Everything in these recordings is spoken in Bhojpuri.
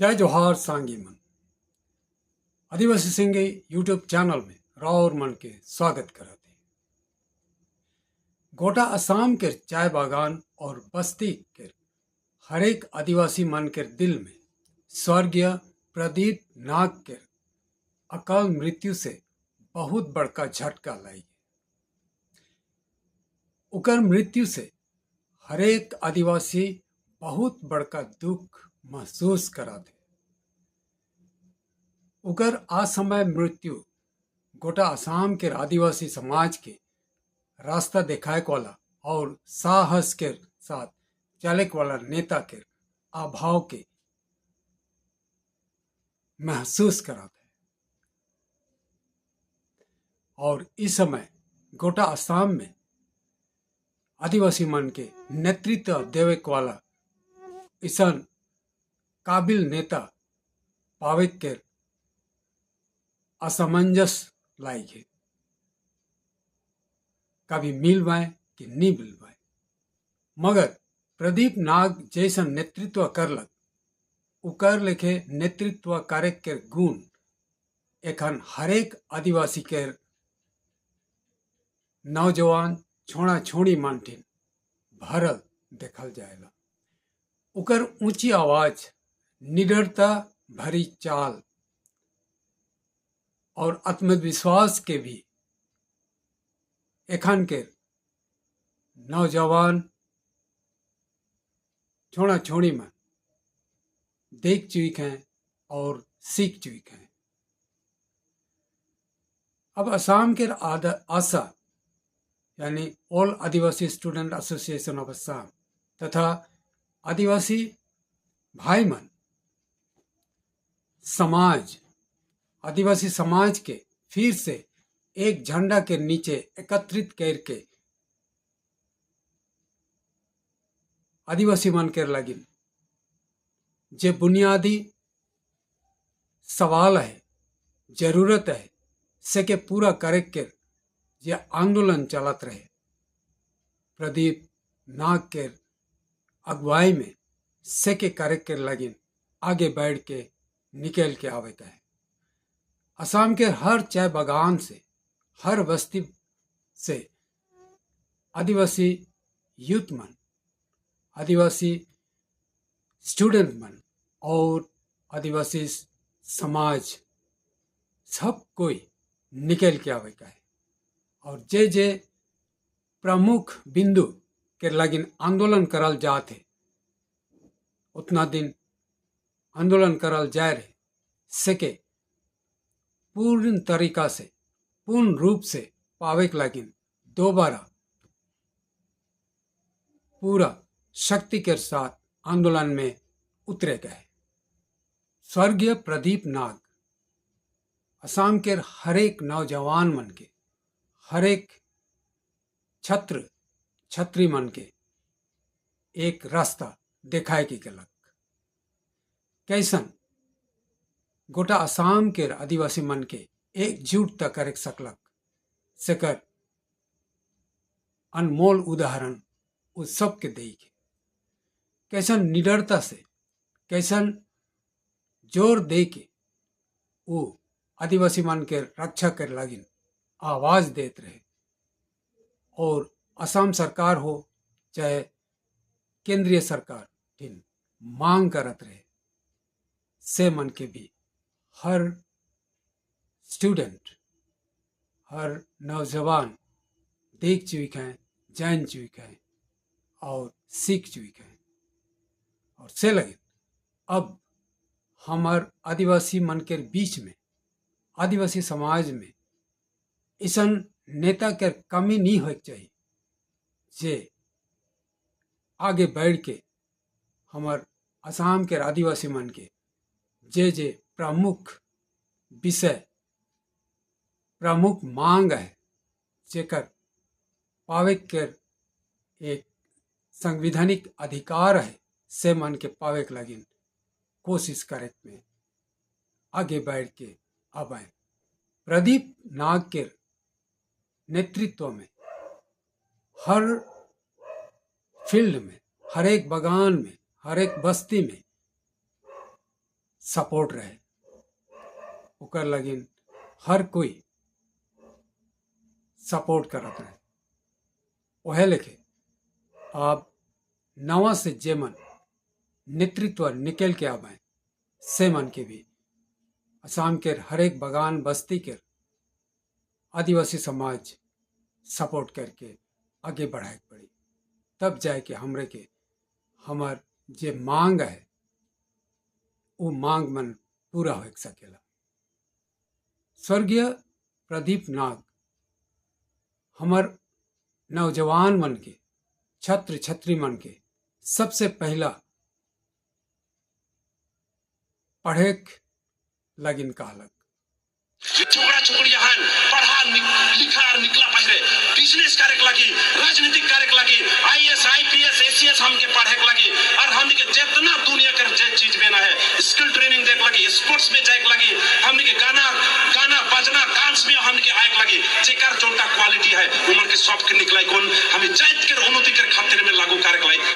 जय जोहार सांगी मन आदिवासी सिंगे यूट्यूब चैनल में राउर मन के स्वागत करते हैं। गोटा असम के चाय बागान और बस्ती के हर एक आदिवासी मन के दिल में स्वर्गीय प्रदीप नाग के अकाल मृत्यु से बहुत बड़का झटका लाई। उकर मृत्यु से हर एक आदिवासी बहुत बड़का दुख महसूस कराते। उकर असमय मृत्यु गोटा असम के आदिवासी समाज के रास्ता दिखाए वाला और साहस के साथ चले वाला नेता के अभाव के महसूस कराते हैं। और इस समय गोटा असम में आदिवासी मन के नेतृत्व देवे वाला इसन काबिल नेता पावे के असमंजस लाई है। कभी मिल पाए कि नहीं मिल पाए, मगर प्रदीप नाग जैसा नेतृत्व करलक उकर लेखे नेतृत्व कार्य के गुण एखन हरेक आदिवासी के नौजवान छोड़ा छोड़ी मानठिन भरल देखल जाएगा। उकर ऊंची आवाज, निडरता भरी चाल और आत्मविश्वास के भी एखन के नौजवान छोड़ा छोड़ी में देख चुके हैं और सीख चुके हैं। अब असम के आशा यानी all Adivasi student association of Assam तथा आदिवासी भाई मन समाज, आदिवासी समाज के फिर से एक झंडा के नीचे एकत्रित करके आदिवासी मन के लगिन जे बुनियादी सवाल है, जरूरत है, से के पूरा करे के जे आंदोलन चलत रहे प्रदीप नाग के अगुवाई में से के करे के लगिन आगे बढ़ के निकल के आवे का है। असम के हर चाय बागान से, हर बस्ती से आदिवासी यूथ मन, आदिवासी स्टूडेंट मन और आदिवासी समाज सब कोई निकल के आवे का है। और जे प्रमुख बिंदु के लगिन आंदोलन करल जाते उतना दिन आंदोलन करल जाए रहे सके पूर्ण तरीका से, पूर्ण रूप से पावे के लगिन दोबारा पूरा शक्ति के साथ आंदोलन में उतरे गए। स्वर्गीय प्रदीप नाग असम के हरेक नौजवान मन के, हरेक छत्र छत्री मन के एक रास्ता दिखाए की गलक। कैसन गोटा असम के आदिवासी मन के एकजुट तक कर सकलक सेकर अनमोल उदाहरण उस सब के दे के कैसन निडरता से, कैसन जोर दे के वो आदिवासी मन के रक्षा कर लगिन आवाज देते रहे। और असम सरकार हो चाहे केंद्रीय सरकार इन मांग करत रहे से मन के भी हर स्टूडेंट, हर नौजवान देख चुके हैं, जान चुके हैं और सीख चुके हैं। और से लगे अब हमार आदिवासी मन के बीच में, आदिवासी समाज में इसन नेता के कमी नहीं हो चाहिए जे आगे बढ़ के हमार असम के आदिवासी मन के जे प्रमुख विषय, प्रमुख मांग है जेकर पावे के एक संवैधानिक अधिकार है से मन के पावे के लगिन कोशिश करे में आगे बढ़ के अब आए। प्रदीप नाग के नेतृत्व में हर फील्ड में, हर एक बागान में, हर एक बस्ती में सपोर्ट रहे, ओकर लगिन हर कोई सपोर्ट करत रहे। वह लेखे अब नवा से जे मन नेतृत्व निकल के आवे से मन के भी असम के हरेक बगान बस्ती के आदिवासी समाज सपोर्ट करके आगे बढ़ाए पड़ी, तब जाए के हमरे के हमार जे मांग है वो मांग मन पूरा हो सकेला। स्वर्गीय प्रदीप नाग हमार नौजवान मन के छत्र छत्री मन के सबसे पहला पढ़े लगिन कहलक छोकरा छोकरी हन पढ़ा लिखा और निकला पहले बिजनेस करे के लगी, राजनीतिक करे के लगी, आईएएस आईपीएस एसीएस हमके पढ़े के लगी और हमने के जितना दुनिया के जे चीज बेना है स्किल ट्रेनिंग देख लगी, स्पोर्ट्स में जाए के लगी, हमने के गाना बजना डांस में हमने के आए के लगी, जेकर जोटा क्वालिटी है उमर के सब के निकलाई कोन हमें जात के उन्नति के खातिर में लागू करे के लगी।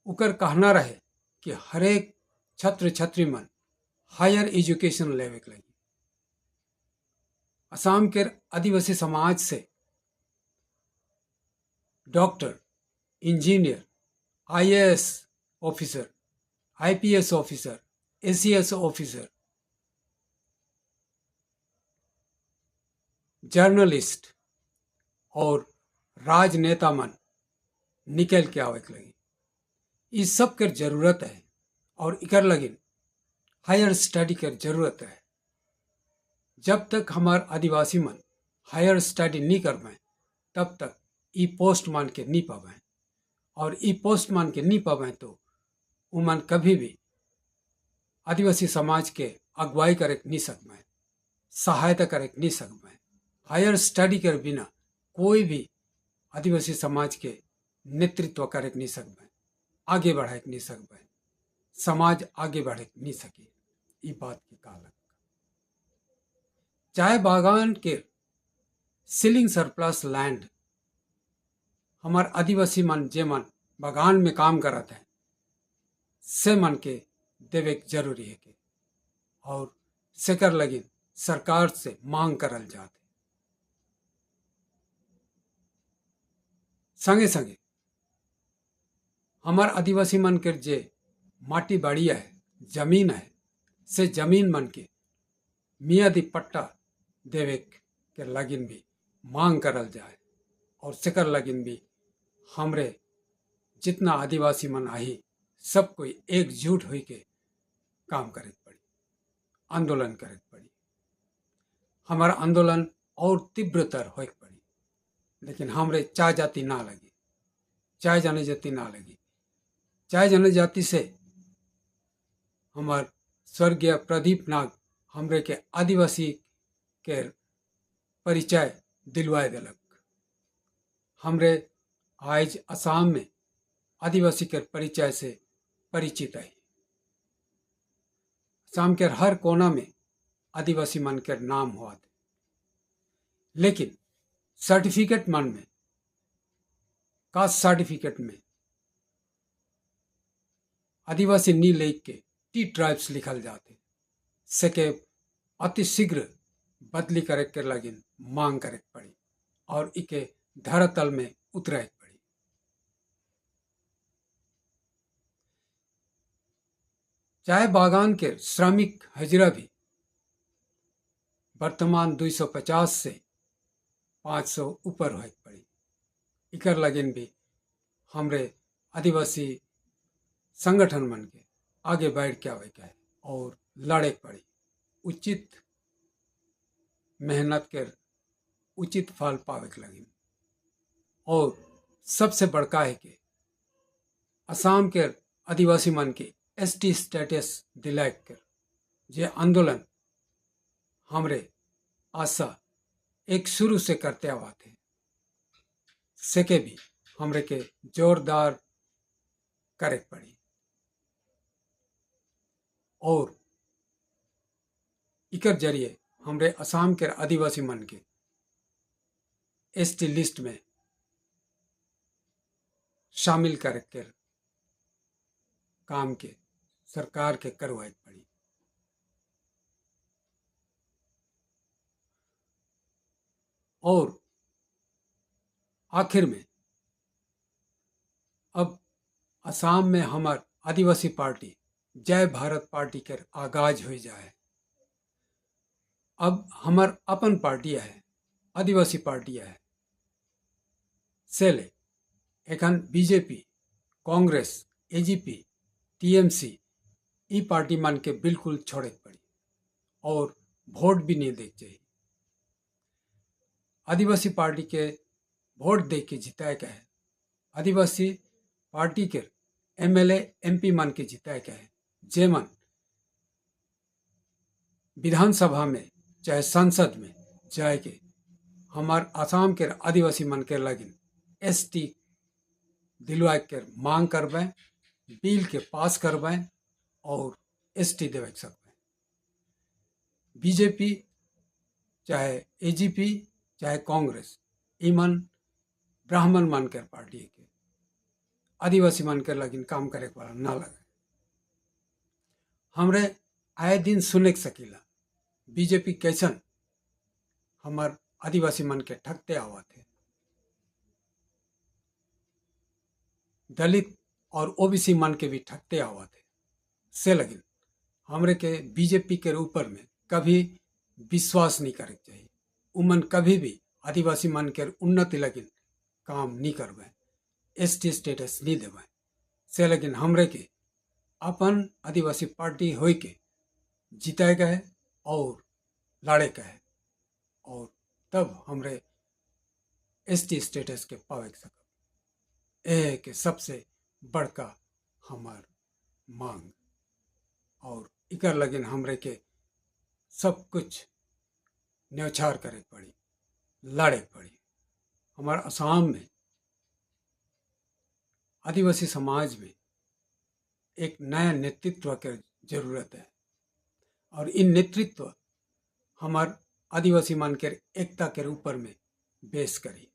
उकर कहना रहे कि हरेक छत्र छत्री मन हायर एजुकेशन लेवे के लगी। असम के आदिवासी समाज से doctor, engineer, IAS officer, IPS officer, ACS officer, journalist और राजनेता मन निकल के आवे के लगी। इस सब के जरूरत है और इकर लगिन हायर स्टडी के जरूरत है। जब तक हमार आदिवासी मन हायर स्टडी नहीं कर पाए तब तक ई पोस्ट मान के नहीं पावे, और ई पोस्ट मान के नहीं पावे तो उमन कभी भी आदिवासी समाज के अगुवाई करे नहीं सकते, सहायता करे नहीं सकते। हायर स्टडी के बिना कोई भी आदिवासी समाज के नेतृत्व करे नहीं सकते, आगे बढ़ाए नहीं सकते, समाज आगे बढ़े नहीं सके। ये बात की कहलक। चाय बागान के सीलिंग सरप्लस लैंड हमार आदिवासी मन जे मन बागान में काम करत है से मन के देवे जरूरी है के, और सेकर लगिन सरकार से मांग करल जाते। संगे संगे हमार आदिवासी मन के जे माटी बाड़िया है, जमीन है, से जमीन मन के मियादी पट्टा देवे के लगिन भी मांग करल जाए, और सेकर लगिन भी हमरे जितना आदिवासी मन आई सब कोई एकजुट होई के काम करे पड़ी, आंदोलन करे पड़ी। हमारा आंदोलन और तीव्रतर हो पड़ी, लेकिन हमरे चाय जाति ना लगी, चाय जाने जाति ना लगी। चाय जाने जाति से हमार स्वर्गीय प्रदीप नाग हमरे के आदिवासी के परिचय दिलवाए दिलक। हमरे आज असम में आदिवासी के परिचय से परिचित है। असम के हर कोना में आदिवासी मन के नाम हुआ थे, लेकिन सर्टिफिकेट मन में, कास्ट सर्टिफिकेट में आदिवासी नी लेख के टी ट्राइब्स लिखल जाते, सके अति शीघ्र बदली करे के लगिन मांग करे पड़ी और इके धरातल में उतरे पड़ी। चाय बागान के श्रमिक हजरा भी वर्तमान 250 से 500 ऊपर हो पड़ी। इकर लगिन भी हमरे आदिवासी संगठन मन के आगे बैठ के आवे के और लड़े पड़ी। उचित मेहनत के उचित फल पावे के लगिन। और सबसे बड़का है कि असम के आदिवासी मन के एसटी स्टेटस दिलाए कर जे आंदोलन हमरे आशा एक शुरू से करते आवा थे, सेके भी हमरे के जोरदार करे पड़ी। और इकर जरिए हमरे असम के आदिवासी मन के एसटी लिस्ट में शामिल करे कर काम के सरकार के करवाए पड़ी। और आखिर में अब असम में हमार आदिवासी पार्टी जय भारत पार्टी के आगाज हो जाए। अब हमार अपन पार्टी है, आदिवासी पार्टी है से ले एखन बीजेपी, कांग्रेस, एजीपी, टीएमसी ई पार्टी मान के बिल्कुल छोड़े पड़ी और वोट भी नहीं देख चाहिए। आदिवासी पार्टी के वोट दे के जिताए गए है, आदिवासी पार्टी के एमएलए एमपी मान के जिताए गए है, जेमन विधानसभा में चाहे संसद में जाए के हमार आसाम के आदिवासी मन के लगिन एसटी दिलवाए के मांग करवाएं, बिल के पास करवाएं और एसटी देवे सकते। बीजेपी चाहे एजीपी चाहे कांग्रेस ईमन ब्राह्मण मान के पार्टी के आदिवासी मान के लगिन काम करे वाला ना लगे। हमरे आए दिन सुने सकीला बीजेपी कैसन हमार आदिवासी मन के ठगते आवा थे। दलित और ओबीसी मन के भी ठगते आवा थे से लगिन हमरे के बीजेपी के ऊपर में कभी विश्वास नहीं करे चाहिए। उमन कभी भी आदिवासी मन के उन्नति लगिन काम नहीं करवाए, एसटी स्टेटस नहीं देवाए से लगिन हमरे के अपन आदिवासी पार्टी हो के जिताए गए और लड़े गए और तब हमरे एसटी स्टेटस के पावे सकब। ए के सबसे बड़का हमार मांग और इकर लगिन हमरे के सब कुछ न्यौछार करे पड़ी, लड़े पड़ी। हमार असम में आदिवासी समाज में एक नया नेतृत्व के जरूरत है और इन नेतृत्व हमार आदिवासी मान के एकता के ऊपर में बेस करी।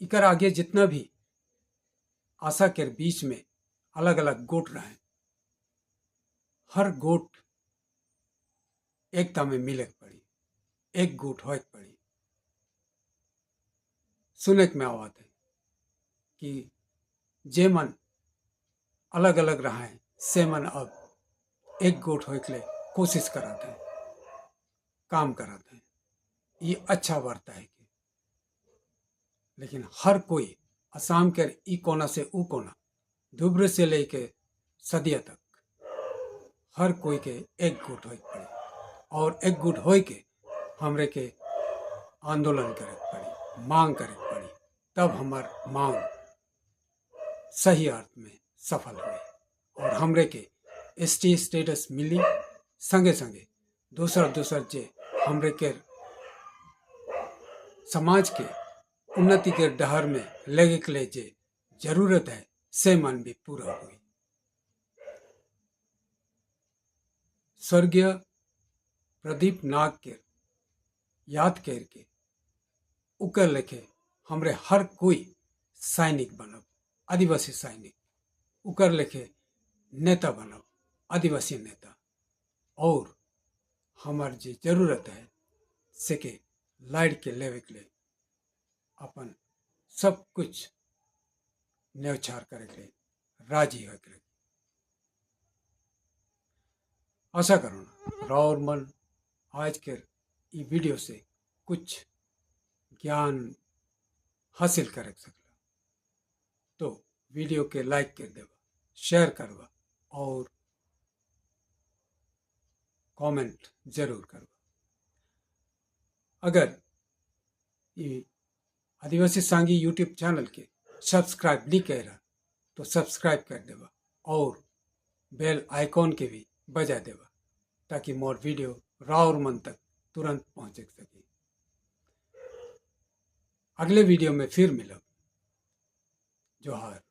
इकर आगे जितना भी आशा के बीच में अलग अलग गोट रहे, हर गोट एकता में मिले पड़ी, एक गोट हो पड़ी। सुने में आवत है कि जे मन अलग अलग रहा है से मन अब एक गोट हो के लिए कोशिश कराते हैं, काम कराते हैं। ये अच्छा वार्ता है कि लेकिन हर कोई असम के ई कोना से ऊ कोना, धुब्र से लेके सदिया तक हर कोई के एक गुट हो पड़ी और एक गुट हो के हमरे के आंदोलन करे पड़ी, मांग करे पड़ी, तब हमार मांग सही अर्थ में सफल हुई और हमरे के एसटी स्टेटस मिली। संगे संगे दूसर जे हमरे के समाज के उन्नति के डहर में लगे के ले जे जरूरत है से मन भी पूरा हुई। स्वर्गीय प्रदीप नाग के याद करके उकर लेखे हमरे हर कोई सैनिक बनब, आदिवासी सैनिक, उकर लेखे नेता बनब, आदिवासी नेता, और हमार जे जरूरत है से के लाइट के लेवे के लिए अपन सब कुछ न्यौछार करे के लिए राजी हो के। आशा करूँ राउर मन आज के ई वीडियो से कुछ ज्ञान हासिल कर सकला, तो वीडियो के लाइक कर देवा, शेयर करवा और कमेंट जरूर करवा। अगर ये आदिवासी सांगी यूट्यूब चैनल के सब्सक्राइब नहीं कर रहा तो सब्सक्राइब कर देवा और बेल आइकॉन के भी बजा देवा ताकि मोर वीडियो राउर मन तक तुरंत पहुंच सके। अगले वीडियो में फिर मिलब। जोहार।